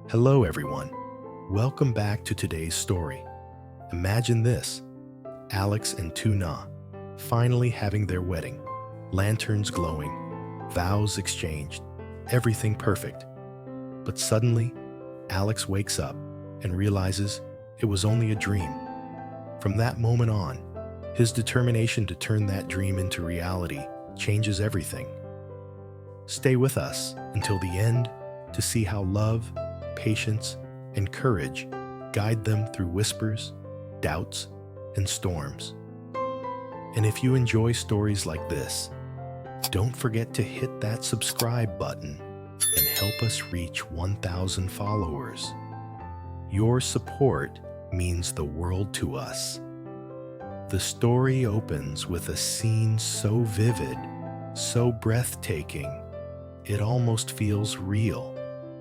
Hello, everyone. Welcome back to today's story. Imagine this: Alex and Tuna finally having their wedding, lanterns glowing, vows exchanged, everything perfect. But suddenly, Alex wakes up and realizes it was only a dream. From that moment on, his determination to turn that dream into reality changes everything. Stay with us until the end to see how love, patience, and courage guide them through whispers, doubts, and storms. And if you enjoy stories like this, don't forget to hit that subscribe button and help us reach 1,000 followers. Your support means the world to us. The story opens with a scene so vivid, so breathtaking, it almost feels real.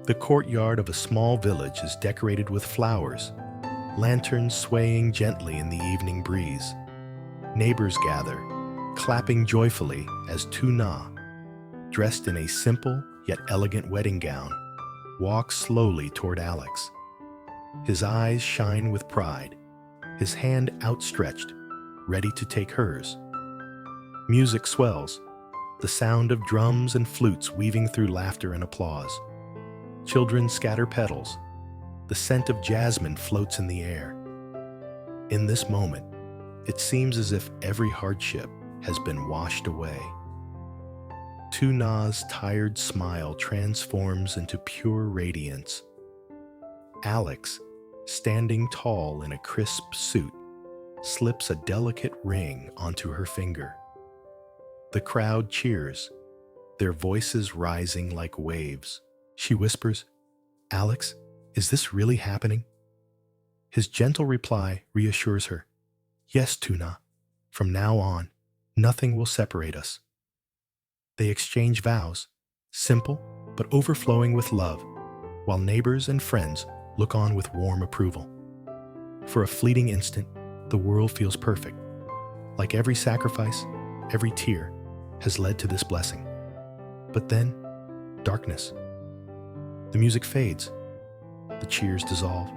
The courtyard of a small village is decorated with flowers, lanterns swaying gently in the evening breeze. Neighbors gather, clapping joyfully as Tuna, dressed in a simple yet elegant wedding gown, walks slowly toward Alex. His eyes shine with pride, his hand outstretched, ready to take hers. Music swells, the sound of drums and flutes weaving through laughter and applause. Children scatter petals. The scent of jasmine floats in the air. In this moment, it seems as if every hardship has been washed away. Tuna's tired smile transforms into pure radiance. Alex, standing tall in a crisp suit, slips a delicate ring onto her finger. The crowd cheers, their voices rising like waves. She whispers, "Alex, is this really happening?" His gentle reply reassures her, "Yes, Tuna. From now on, nothing will separate us." They exchange vows, simple but overflowing with love, while neighbors and friends look on with warm approval. For a fleeting instant, the world feels perfect. Like every sacrifice, every tear has led to this blessing. But then, darkness. The music fades. The cheers dissolve.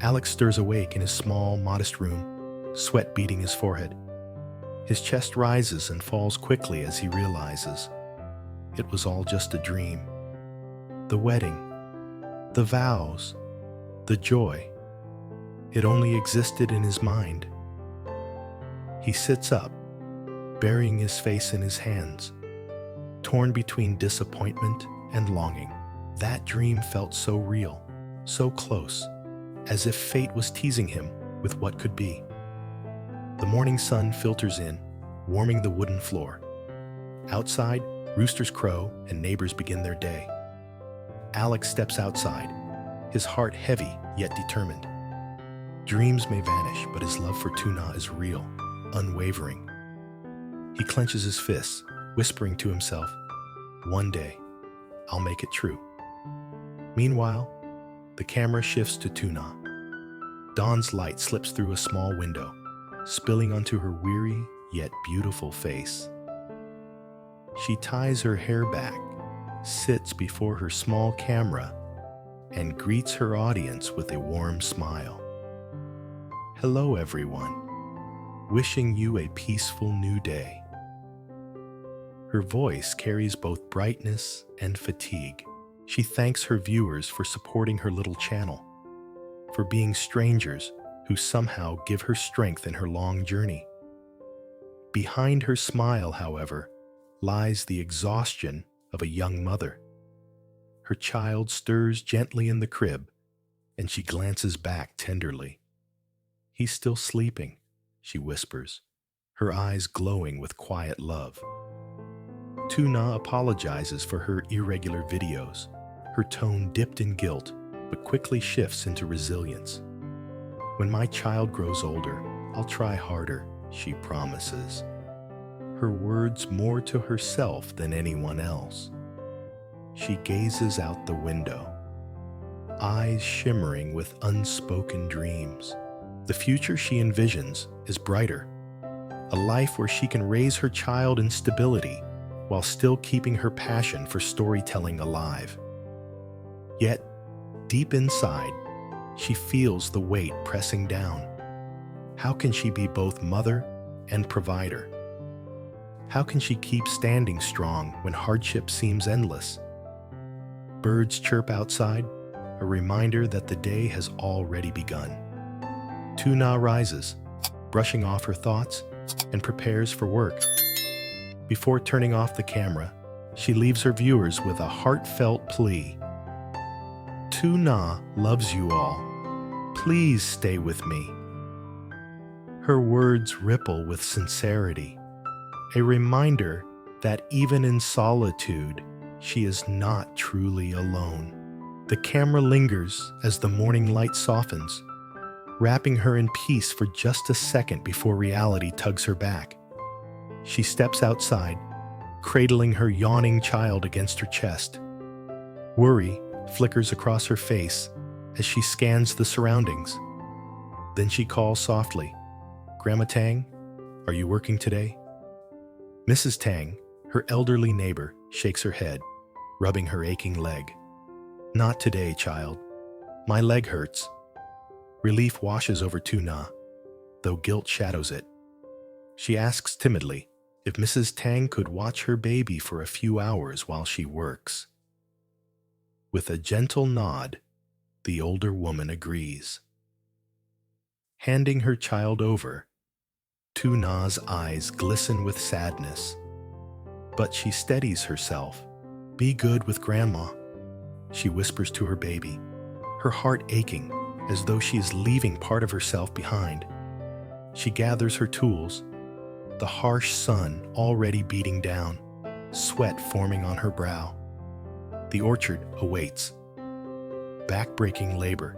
Alex stirs awake in his small, modest room, sweat beading his forehead. His chest rises and falls quickly as he realizes it was all just a dream. The wedding, the vows, the joy, it only existed in his mind. He sits up, burying his face in his hands, torn between disappointment and longing. That dream felt so real, so close, as if fate was teasing him with what could be. The morning sun filters in, warming the wooden floor. Outside, roosters crow and neighbors begin their day. Alex steps outside, his heart heavy yet determined. Dreams may vanish, but his love for Tuna is real, unwavering. He clenches his fists, whispering to himself, "One day, I'll make it true." Meanwhile, the camera shifts to Tuna. Dawn's light slips through a small window, spilling onto her weary yet beautiful face. She ties her hair back, sits before her small camera, and greets her audience with a warm smile. "Hello, everyone. Wishing you a peaceful new day." Her voice carries both brightness and fatigue. She thanks her viewers for supporting her little channel, for being strangers who somehow give her strength in her long journey. Behind her smile, however, lies the exhaustion of a young mother. Her child stirs gently in the crib, and she glances back tenderly. "He's still sleeping," she whispers, her eyes glowing with quiet love. Tuna apologizes for her irregular videos, her tone dipped in guilt, but quickly shifts into resilience. "When my child grows older, I'll try harder," she promises, her words more to herself than anyone else. She gazes out the window, eyes shimmering with unspoken dreams. The future she envisions is brighter, a life where she can raise her child in stability while still keeping her passion for storytelling alive. Yet, Deep inside, she feels the weight pressing down. How can she be both mother and provider? How can she keep standing strong when hardship seems endless? Birds chirp outside, a reminder that the day has already begun. Tuna rises, brushing off her thoughts, and prepares for work. Before turning off the camera, she leaves her viewers with a heartfelt plea. Tuna loves you all. Please stay with me. Her words ripple with sincerity, a reminder that even in solitude, she is not truly alone. The camera lingers as the morning light softens, wrapping her in peace for just a second before reality tugs her back. She steps outside, cradling her yawning child against her chest. Worry flickers across her face as she scans the surroundings. Then she calls softly, "Grandma Tang, are you working today?" Mrs. Tang, her elderly neighbor, shakes her head, rubbing her aching leg. "Not today, child. My leg hurts." Relief washes over Tuna, though guilt shadows it. She asks timidly if Mrs. Tang could watch her baby for a few hours while she works. With a gentle nod, the older woman agrees. Handing her child over, Tuna's eyes glisten with sadness. But she steadies herself. "Be good with Grandma," she whispers to her baby, her heart aching as though she is leaving part of herself behind. She gathers her tools, the harsh sun already beating down, sweat forming on her brow. The orchard awaits. Backbreaking labor,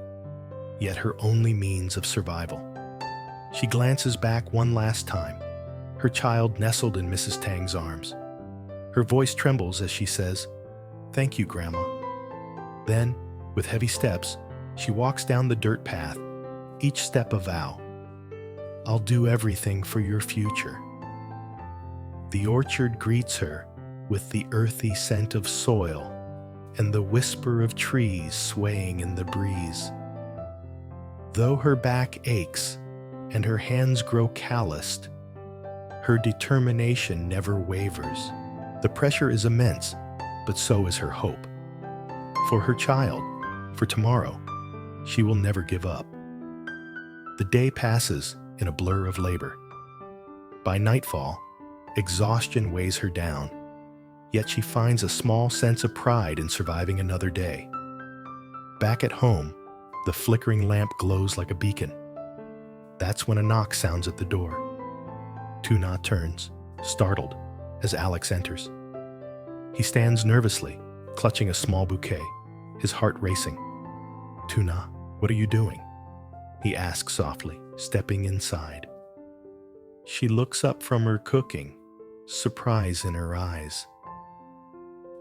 yet her only means of survival. She glances back one last time, her child nestled in Mrs. Tang's arms. Her voice trembles as she says, "Thank you, Grandma." Then, with heavy steps, she walks down the dirt path, each step a vow. "I'll do everything for your future." The orchard greets her with the earthy scent of soil and the whisper of trees swaying in the breeze. Though her back aches and her hands grow calloused, her determination never wavers. The pressure is immense, but so is her hope. For her child, for tomorrow, she will never give up. The day passes in a blur of labor. By nightfall, exhaustion weighs her down, yet she finds a small sense of pride in surviving another day. Back at home, the flickering lamp glows like a beacon. That's when a knock sounds at the door. Tuna turns, startled, as Alex enters. He stands nervously, clutching a small bouquet, his heart racing. "Tuna, what are you doing?" he asks softly, stepping inside. She looks up from her cooking, surprise in her eyes.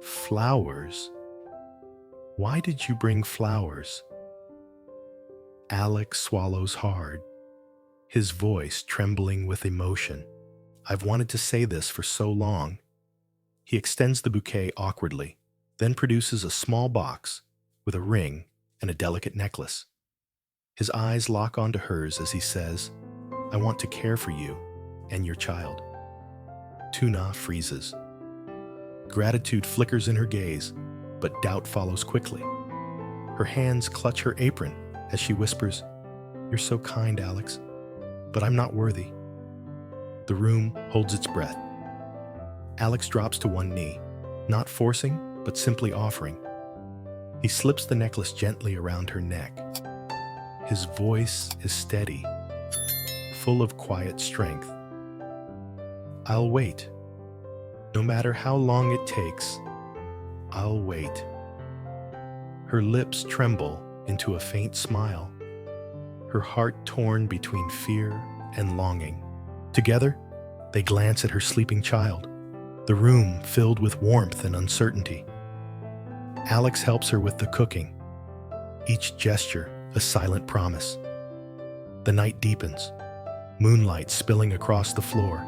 "Flowers? Why did you bring flowers?" Alex swallows hard, his voice trembling with emotion. "I've wanted to say this for so long." He extends the bouquet awkwardly, then produces a small box with a ring and a delicate necklace. His eyes lock onto hers as he says, "I want to care for you and your child." Tuna freezes. Gratitude flickers in her gaze, but doubt follows quickly. Her hands clutch her apron as she whispers, "You're so kind, Alex, but I'm not worthy." The room holds its breath. Alex drops to one knee, not forcing, but simply offering. He slips the necklace gently around her neck. His voice is steady, full of quiet strength. "I'll wait. No matter how long it takes, I'll wait." Her lips tremble into a faint smile, her heart torn between fear and longing. Together, they glance at her sleeping child, the room filled with warmth and uncertainty. Alex helps her with the cooking, each gesture a silent promise. The night deepens, moonlight spilling across the floor,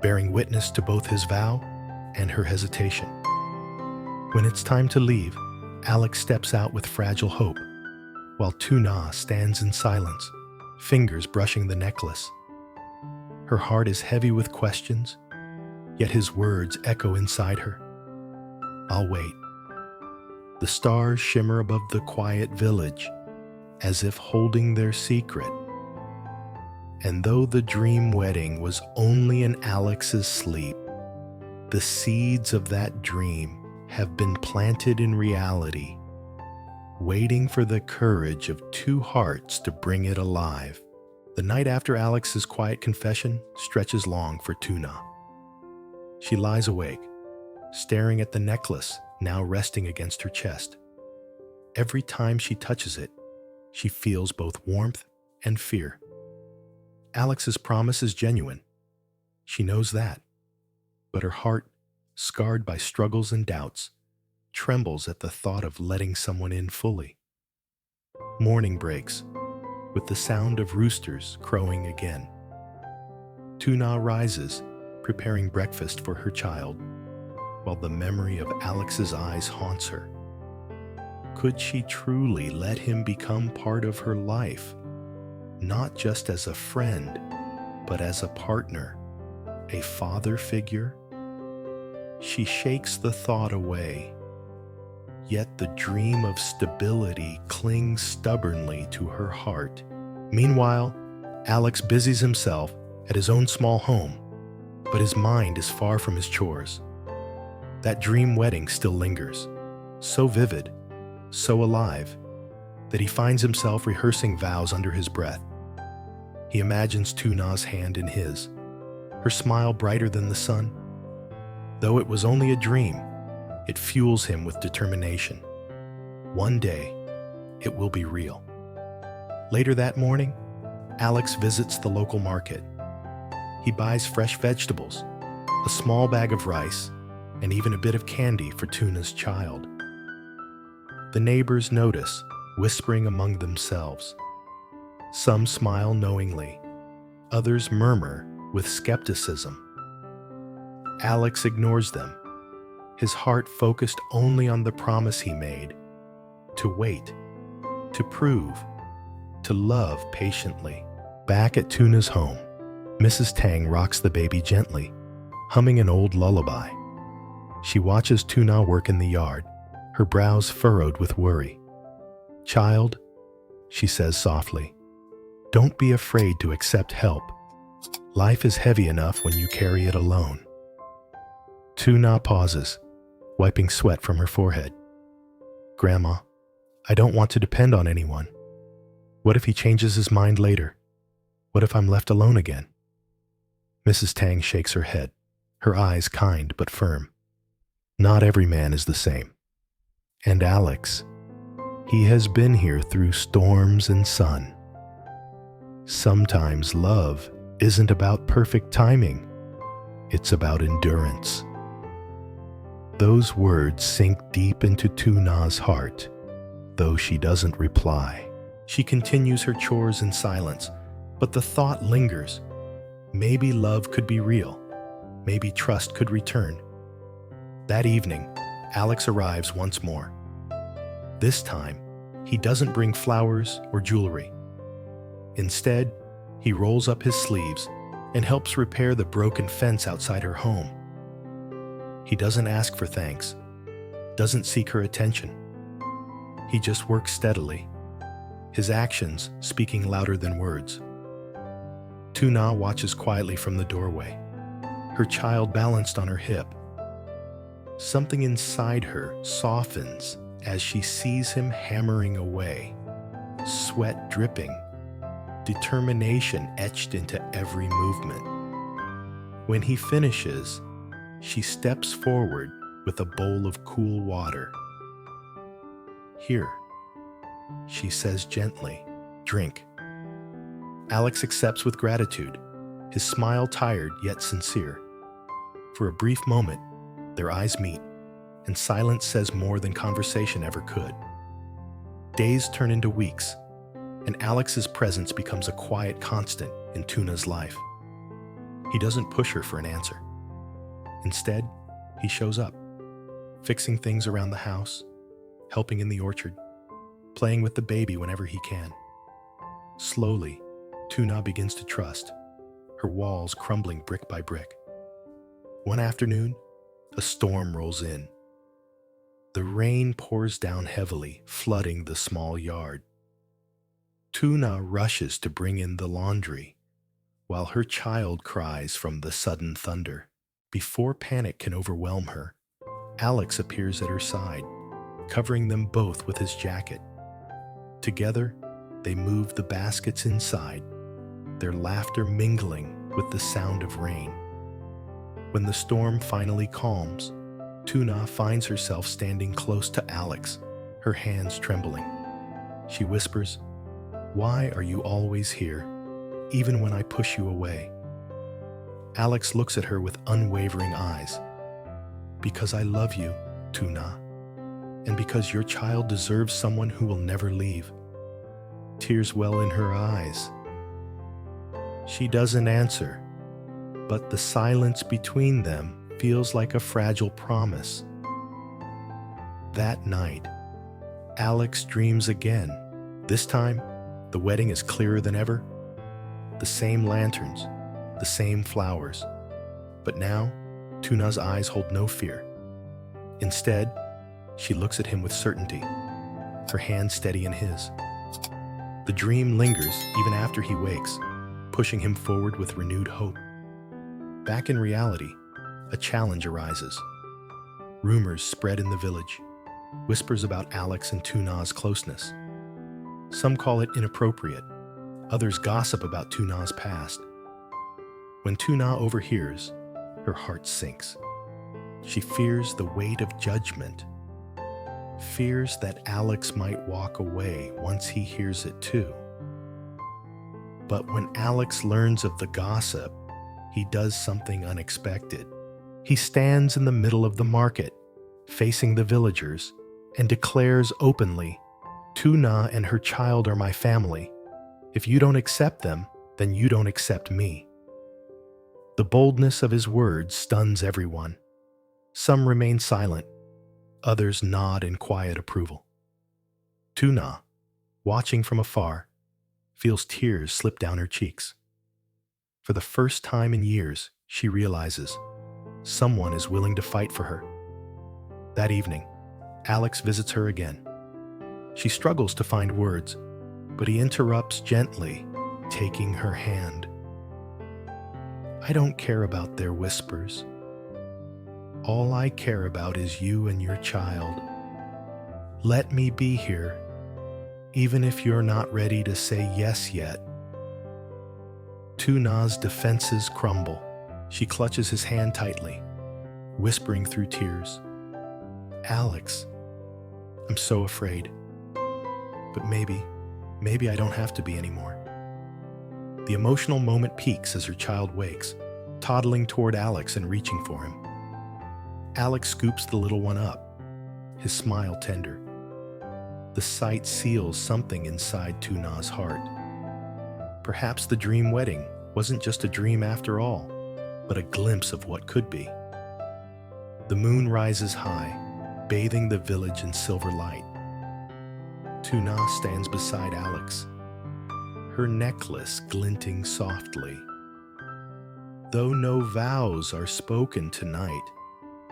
bearing witness to both his vow and her hesitation. When it's time to leave, Alex steps out with fragile hope, while Tuna stands in silence, fingers brushing the necklace. Her heart is heavy with questions, yet his words echo inside her. I'll wait. The stars shimmer above the quiet village, as if holding their secret. And though the dream wedding was only in Alex's sleep, the seeds of that dream have been planted in reality, waiting for the courage of two hearts to bring it alive. The night after Alex's quiet confession stretches long for Tuna. She lies awake, staring at the necklace now resting against her chest. Every time she touches it, she feels both warmth and fear. Alex's promise is genuine. She knows that. But her heart, scarred by struggles and doubts, trembles at the thought of letting someone in fully. Morning breaks, with the sound of roosters crowing again. Tuna rises, preparing breakfast for her child, while the memory of Alex's eyes haunts her. Could she truly let him become part of her life, not just as a friend, but as a partner, a father figure? She shakes the thought away, yet the dream of stability clings stubbornly to her heart. Meanwhile, Alex busies himself at his own small home, but his mind is far from his chores. That dream wedding still lingers, so vivid, so alive, that he finds himself rehearsing vows under his breath. He imagines Tuna's hand in his, her smile brighter than the sun. Though it was only a dream, it fuels him with determination. One day, it will be real. Later that morning, Alex visits the local market. He buys fresh vegetables, a small bag of rice, and even a bit of candy for Tuna's child. The neighbors notice, whispering among themselves. Some smile knowingly, others murmur with skepticism. Alex ignores them, his heart focused only on the promise he made, to wait, to prove, to love patiently. Back at Tuna's home, Mrs. Tang rocks the baby gently, humming an old lullaby. She watches Tuna work in the yard, her brows furrowed with worry. "Child," she says softly, "don't be afraid to accept help. Life is heavy enough when you carry it alone." Tuna pauses, wiping sweat from her forehead. "Grandma, I don't want to depend on anyone. What if he changes his mind later? What if I'm left alone again?" Mrs. Tang shakes her head, her eyes kind but firm. "Not every man is the same. And Alex, he has been here through storms and sun. Sometimes love isn't about perfect timing. It's about endurance." Those words sink deep into Tuna's heart, though she doesn't reply. She continues her chores in silence, but the thought lingers. Maybe love could be real. Maybe trust could return. That evening, Alex arrives once more. This time, he doesn't bring flowers or jewelry. Instead, he rolls up his sleeves and helps repair the broken fence outside her home. He doesn't ask for thanks, doesn't seek her attention. He just works steadily, his actions speaking louder than words. Tuna watches quietly from the doorway, her child balanced on her hip. Something inside her softens as she sees him hammering away, sweat dripping, determination etched into every movement. When he finishes, she steps forward with a bowl of cool water. "Here," she says gently, "drink." Alex accepts with gratitude, his smile tired yet sincere. For a brief moment, their eyes meet, and silence says more than conversation ever could. Days turn into weeks, and Alex's presence becomes a quiet constant in Tuna's life. He doesn't push her for an answer. Instead, he shows up, fixing things around the house, helping in the orchard, playing with the baby whenever he can. Slowly, Tuna begins to trust, her walls crumbling brick by brick. One afternoon, a storm rolls in. The rain pours down heavily, flooding the small yard. Tuna rushes to bring in the laundry, while her child cries from the sudden thunder. Before panic can overwhelm her, Alex appears at her side, covering them both with his jacket. Together, they move the baskets inside, their laughter mingling with the sound of rain. When the storm finally calms, Tuna finds herself standing close to Alex, her hands trembling. She whispers, "Why are you always here, even when I push you away?" Alex looks at her with unwavering eyes. "Because I love you, Tuna, and because your child deserves someone who will never leave." Tears well in her eyes. She doesn't answer, but the silence between them feels like a fragile promise. That night, Alex dreams again. This time, the wedding is clearer than ever. The same lanterns, the same flowers. But now, Tuna's eyes hold no fear. Instead, she looks at him with certainty, her hand steady in his. The dream lingers even after he wakes, pushing him forward with renewed hope. Back in reality, a challenge arises. Rumors spread in the village, whispers about Alex and Tuna's closeness. Some call it inappropriate, others gossip about Tuna's past. When Tuna overhears, her heart sinks. She fears the weight of judgment, fears that Alex might walk away once he hears it too. But when Alex learns of the gossip, he does something unexpected. He stands in the middle of the market, facing the villagers, and declares openly, "Tuna and her child are my family. If you don't accept them, then you don't accept me." The boldness of his words stuns everyone. Some remain silent, others nod in quiet approval. Tuna, watching from afar, feels tears slip down her cheeks. For the first time in years, she realizes someone is willing to fight for her. That evening, Alex visits her again. She struggles to find words, but he interrupts gently, taking her hand. "I don't care about their whispers. All I care about is you and your child. Let me be here, even if you're not ready to say yes yet." Tuna's defenses crumble. She clutches his hand tightly, whispering through tears, "Alex, I'm so afraid. But maybe I don't have to be anymore." The emotional moment peaks as her child wakes, toddling toward Alex and reaching for him. Alex scoops the little one up, his smile tender. The sight seals something inside Tuna's heart. Perhaps the dream wedding wasn't just a dream after all, but a glimpse of what could be. The moon rises high, bathing the village in silver light. Tuna stands beside Alex, her necklace glinting softly. Though no vows are spoken tonight,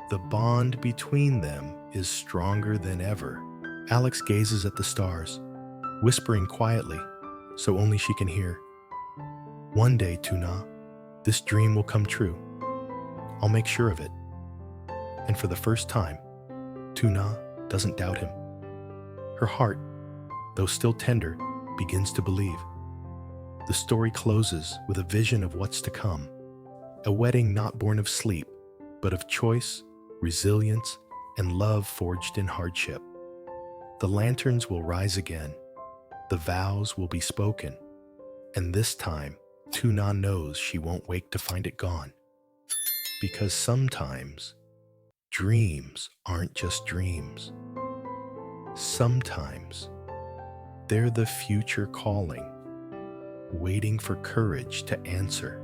the bond between them is stronger than ever. Alex gazes at the stars, whispering quietly so only she can hear. "One day, Tuna, this dream will come true. I'll make sure of it." And for the first time, Tuna doesn't doubt him. Her heart, though still tender, begins to believe. The story closes with a vision of what's to come, a wedding not born of sleep, but of choice, resilience, and love forged in hardship. The lanterns will rise again, the vows will be spoken, and this time, Tuna knows she won't wake to find it gone. Because sometimes, dreams aren't just dreams. Sometimes, they're the future calling, waiting for courage to answer.